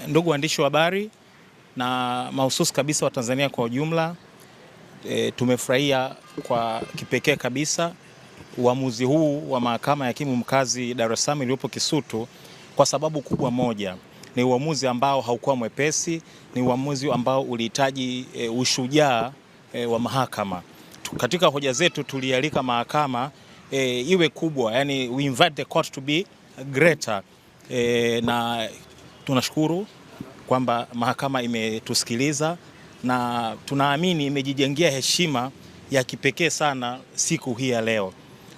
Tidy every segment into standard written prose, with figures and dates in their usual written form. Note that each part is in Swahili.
Ndugu waandishi wa habari na mahususi kabisa wa Tanzania kwa ujumla, tumefurahia kwa kipekee kabisa uamuzi huu wa Mahakama ya Hakimu Mkazi Dar es Salaam iliyopo Kisutu, kwa sababu kubwa moja. Ni uamuzi ambao haukuwa mwepesi, ni uamuzi ambao ulihitaji ushujaa wa mahakama. Katika hoja zetu tulialika mahakama iwe kubwa, yani we invite the court to be greater, na tunashukuru kwamba mahakama imetusikiliza na tunaamini imejijengea heshima ya kipekee sana siku hii ya leo.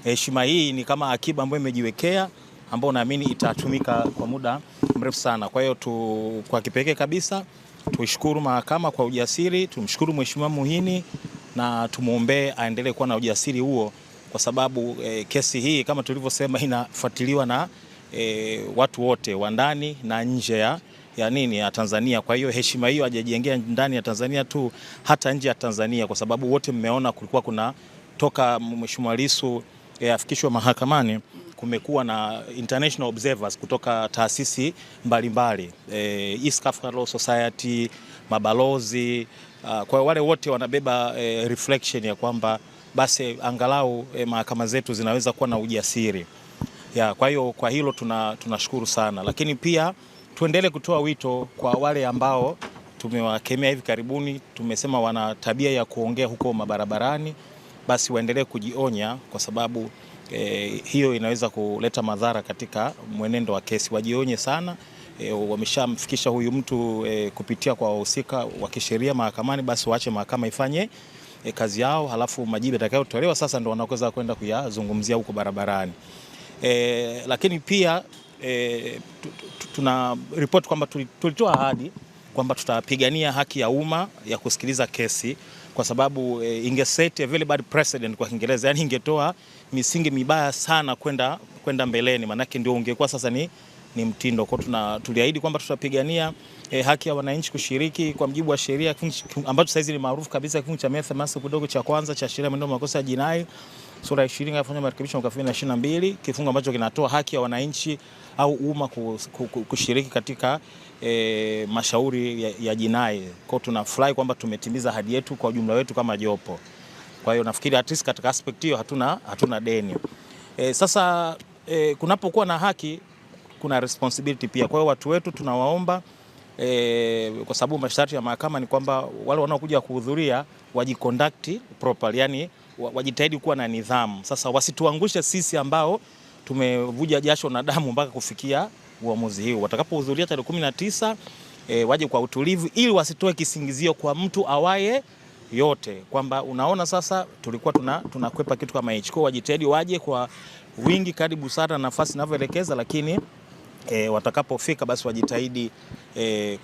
Heshima hii ni kama akiba ambayo imejiwekea, ambayo naamini itatumika kwa muda mrefu sana. Kwa hiyo kwa kipekee kabisa tuishukuru mahakama kwa ujasiri, tumshukuru Mheshimiwa Muhini na tumuombee aendelee kuwa na ujasiri huo, kwa sababu kesi hii kama tulivyosema inafuatiliwa na watu wote wa ndani na nje ya Tanzania. Kwa hiyo heshima hiyo hajajengea ndani ya Tanzania tu, hata nje ya Tanzania, kwa sababu wote mmeona kulikuwa kuna toka Mheshimiwa Lissu afikishwe mahakamani, kumekuwa na international observers kutoka taasisi mbalimbali, East African Law Society, mabalozi. Kwa wale wote wanabeba reflection ya kwamba basi angalau mahakama zetu zinaweza kuwa na ujasiri. Kwa hiyo kwa hilo tunashukuru sana, lakini pia tuendelee kutoa wito kwa wale ambao tumewakemea hivi karibuni, tumesema wana tabia ya kuongea huko mabarabarani, basi waendelee kujionya, kwa sababu hiyo inaweza kuleta madhara katika mwenendo wa kesi. Wajionye sana, wameshamfikisha huyu mtu kupitia kwa wahusika wa kisheria mahakamani, basi waache mahakama ifanye kazi yao, halafu majibu yatakayotolewa sasa ndio wanaweza kwenda kuyazungumzia huko barabarani. Lakini pia tuna report kwamba tulitoa ahadi kwamba tutapigania haki ya umma ya kusikiliza kesi, kwa sababu ingeset a very bad precedent kwa Kiingereza, yani ingetoa misingi mibaya sana kwenda mbeleni, manake ndio ungekuwa sasa ni mtindo. Kwa tuliahidi kwamba tutapigania haki ya wananchi kushiriki kwa mujibu wa sheria ambacho sasa hizi ni maarufu kabisa, kifungu cha 180 kidogo cha kwanza cha sheria ya mwenendo wa makosa ya jinai sura ya 20 afanya marekebisho mwaka 2022, kifungu ambacho kinatoa haki ya wananchi au umma kushiriki katika mashauri ya jinai. Kwa tunafurahi kwamba tumetimiza ahadi yetu kwa ujumla wetu kama jopo. Kwa hiyo nafikiri at least katika aspect hiyo hatuna deni. Sasa kunapokuwa na haki kuna responsibility pia. Kwa hiyo watu wetu tunawaomba, kwa sababu masharti ya mahakama ni kwamba wale wanaokuja kuhudhuria wajiconduct properly, yani wajitahidi kuwa na nidhamu. Sasa wasituangushe sisi ambao tumevuja jasho na damu mpaka kufikia uamuzi huu. Watakapohudhuria tarehe 19 waje kwa utulivu, ili wasitoe kisingizio kwa mtu awaye yote kwamba unaona sasa tulikuwa tunakwepa kitu kama hicho. Kwa wajitahidi waje kwa wingi kadri busara na nafasi inavyoelekeza, lakini watakapofika basi wajitahidi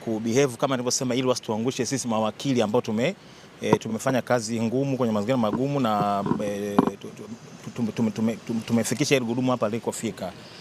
kubehave kama nilivyosema, ili wasituangushe sisi mawakili ambao tumefanya kazi ngumu kwenye mazingira magumu na tumefikisha ile gurudumu hapa liko fika.